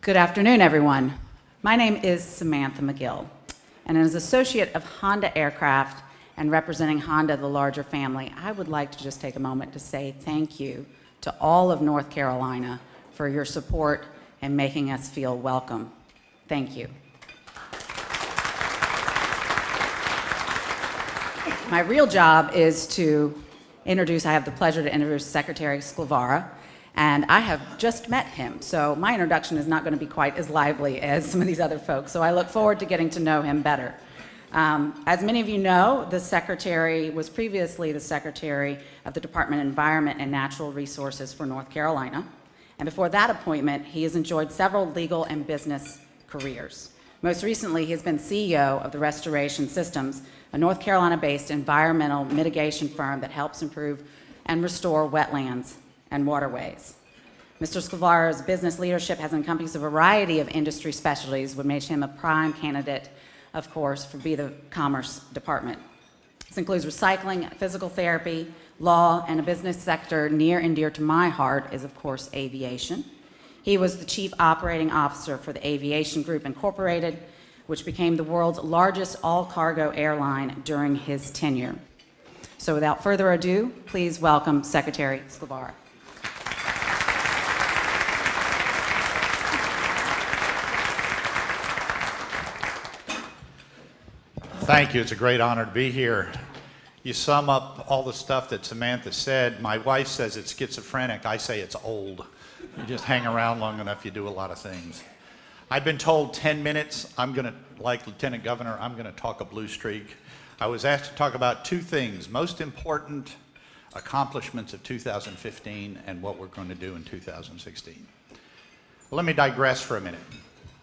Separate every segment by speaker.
Speaker 1: Good afternoon, everyone. My name is Samantha McGill, and as associate of Honda Aircraft and representing Honda, the larger family, I would like to just take a moment to say thank you to all of North Carolina for your support and making us feel welcome. Thank you. My real job is to I have the pleasure to introduce Secretary Skvarla, and I have just met him, so my introduction is not going to be quite as lively as some of these other folks, so I look forward to getting to know him better. As many of you know, the Secretary was previously the Secretary of the Department of Environment and Natural Resources for North Carolina, and before that appointment, he has enjoyed several legal and business careers. Most recently, he has been CEO of the Restoration Systems, a North Carolina-based environmental mitigation firm that helps improve and restore wetlands and waterways. Mr. Skvarla's business leadership has encompassed a variety of industry specialties, which makes him a prime candidate, of course, for the Commerce Department. This includes recycling, physical therapy, law, and a business sector near and dear to my heart is, of course, aviation. He was the Chief Operating Officer for the Aviation Group Incorporated, which became the world's largest all-cargo airline during his tenure. So without further ado, please welcome Secretary Skvarla.
Speaker 2: Thank you. It's a great honor to be here. You sum up all the stuff that Samantha said. My wife says it's schizophrenic. I say it's old. You just hang around long enough, you do a lot of things. I've been told 10 minutes. I'm going to, like Lieutenant Governor, I'm going to talk a blue streak. I was asked to talk about two things: most important accomplishments of 2015 and what we're going to do in 2016. Let me digress for a minute.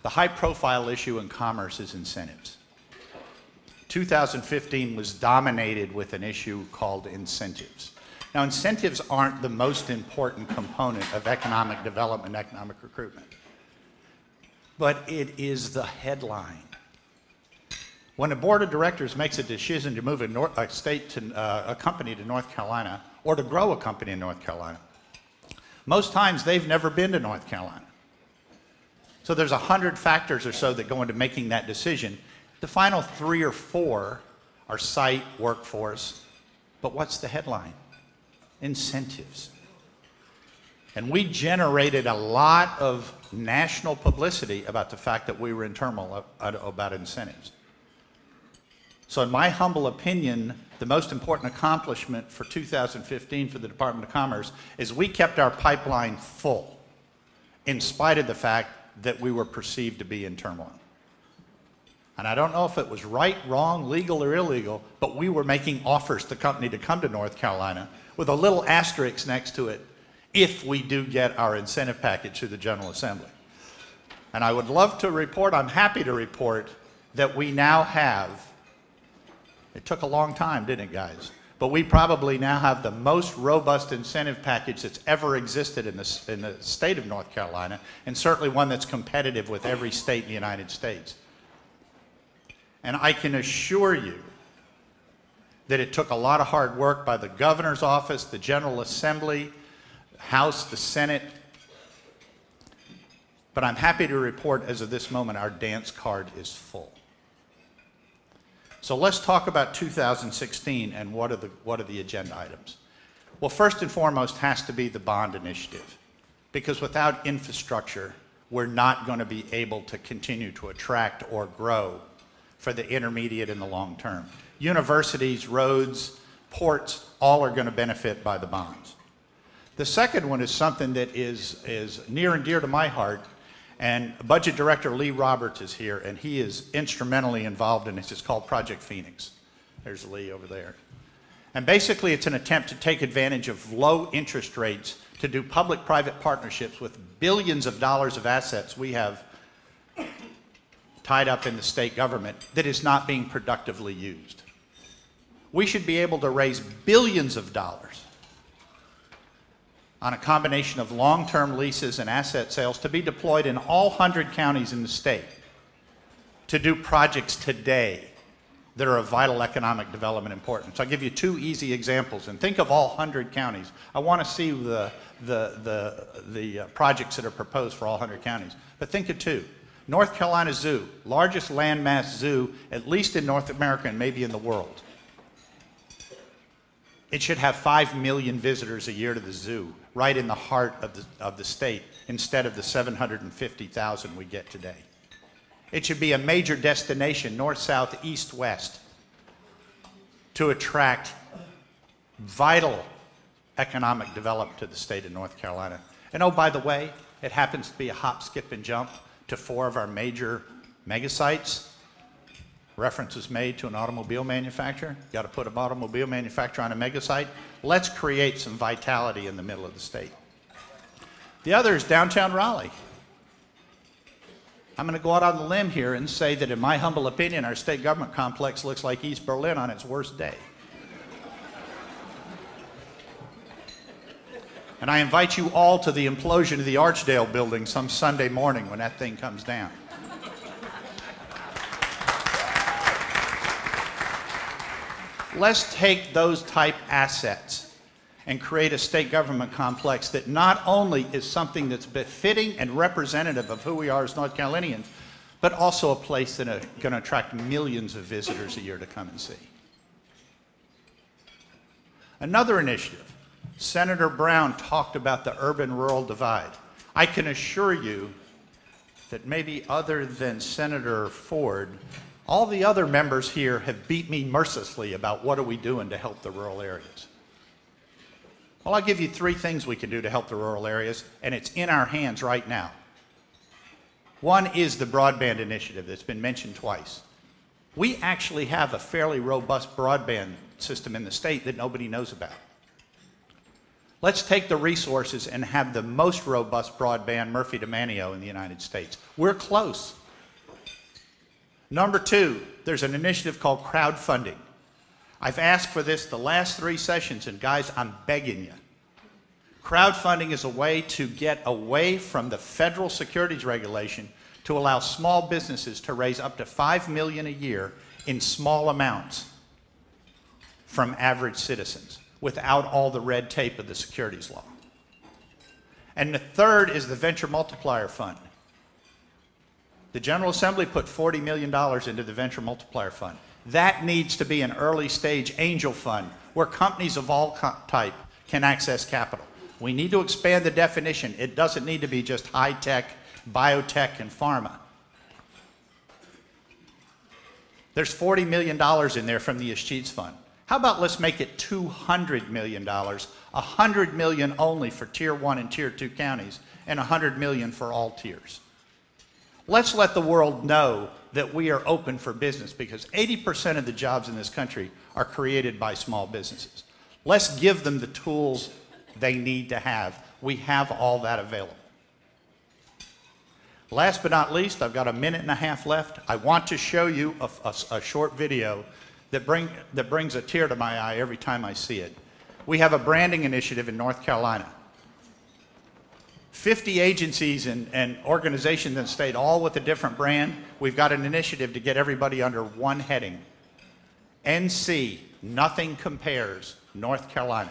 Speaker 2: The high-profile issue in commerce is incentives. 2015 was dominated with an issue called incentives. Now, incentives aren't the most important component of economic development, economic recruitment, but it is the headline. When a board of directors makes a decision to move a company to North Carolina, or to grow a company in North Carolina, most times they've never been to North Carolina. So there's 100 factors or so that go into making that decision. The final 3 or 4 are site, workforce, but what's the headline? Incentives. And we generated a lot of national publicity about the fact that we were in turmoil about incentives. So in my humble opinion, the most important accomplishment for 2015 for the Department of Commerce is we kept our pipeline full in spite of the fact that we were perceived to be in turmoil. And I don't know if it was right, wrong, legal, or illegal, but we were making offers to company to come to North Carolina with a little asterisk next to it, if we do get our incentive package through the General Assembly. And I would love to report, I'm happy to report, that we now have, it took a long time, didn't it, guys? But we probably now have the most robust incentive package that's ever existed in the state of North Carolina, and certainly one that's competitive with every state in the United States. And I can assure you that it took a lot of hard work by the governor's office, the General Assembly, House, the Senate. But I'm happy to report, as of this moment, our dance card is full. So let's talk about 2016 and what are the agenda items. Well, first and foremost has to be the bond initiative, because without infrastructure, we're not going to be able to continue to attract or grow for the intermediate and the long term. Universities, roads, ports, all are going to benefit by the bonds. The second one is something that is near and dear to my heart, and Budget Director Lee Roberts is here, and he is instrumentally involved in this. It's called Project Phoenix. There's Lee over there. And basically it's an attempt to take advantage of low interest rates to do public-private partnerships with billions of dollars of assets we have tied up in the state government that is not being productively used. We should be able to raise billions of dollars on a combination of long-term leases and asset sales to be deployed in all 100 counties in the state to do projects today that are of vital economic development importance. I'll give you two easy examples, and think of all 100 counties. I want to see the projects that are proposed for all 100 counties, but think of two. North Carolina Zoo, largest landmass zoo, at least in North America and maybe in the world. It should have 5 million visitors a year to the zoo, right in the heart of the state, instead of the 750,000 we get today. It should be a major destination, north, south, east, west, to attract vital economic development to the state of North Carolina. And oh, by the way, it happens to be a hop, skip, and jump to 4 of our major megasites. Reference is made to an automobile manufacturer. Got to put an automobile manufacturer on a megasite. Let's create some vitality in the middle of the state. The other is downtown Raleigh. I'm going to go out on the limb here and say that in my humble opinion, our state government complex looks like East Berlin on its worst day. And I invite you all to the implosion of the Archdale building some Sunday morning when that thing comes down. Let's take those type assets and create a state government complex that not only is something that's befitting and representative of who we are as North Carolinians, but also a place that is going to attract millions of visitors a year to come and see. Another initiative, Senator Brown talked about the urban-rural divide. I can assure you that maybe other than Senator Ford, all the other members here have beat me mercilessly about what are we doing to help the rural areas. Well, I'll give you 3 things we can do to help the rural areas, and it's in our hands right now. One is the Broadband Initiative that's been mentioned twice. We actually have a fairly robust broadband system in the state that nobody knows about. Let's take the resources and have the most robust broadband Murphy to Manio in the United States. We're close. Number 2, there's an initiative called Crowdfunding. I've asked for this the last 3 sessions, and guys, I'm begging you. Crowdfunding is a way to get away from the federal securities regulation to allow small businesses to raise up to $5 million a year in small amounts from average citizens without all the red tape of the securities law. And the third is the Venture Multiplier Fund. The General Assembly put $40 million into the Venture Multiplier Fund. That needs to be an early stage angel fund where companies of all type can access capital. We need to expand the definition. It doesn't need to be just high tech, biotech, and pharma. There's $40 million in there from the Escheats Fund. How about let's make it $200 million, $100 million only for Tier 1 and Tier 2 counties, and $100 million for all tiers. Let's let the world know that we are open for business, because 80% of the jobs in this country are created by small businesses. Let's give them the tools they need to have. We have all that available. Last but not least, I've got a minute and a half left. I want to show you a short video that brings a tear to my eye every time I see it. We have a branding initiative in North Carolina. 50 agencies and organizations in the state, all with a different brand. We've got an initiative to get everybody under one heading. NC, Nothing Compares, North Carolina.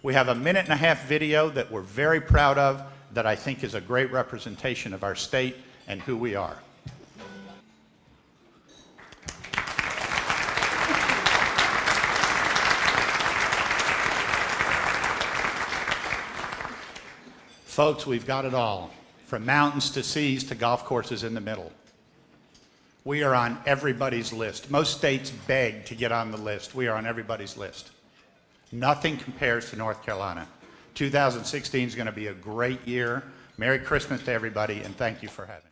Speaker 2: We have a minute and a half video that we're very proud of, that I think is a great representation of our state and who we are. Folks, we've got it all, from mountains to seas to golf courses in the middle. We are on everybody's list. Most states beg to get on the list. We are on everybody's list. Nothing compares to North Carolina. 2016 is going to be a great year. Merry Christmas to everybody, and thank you for having me.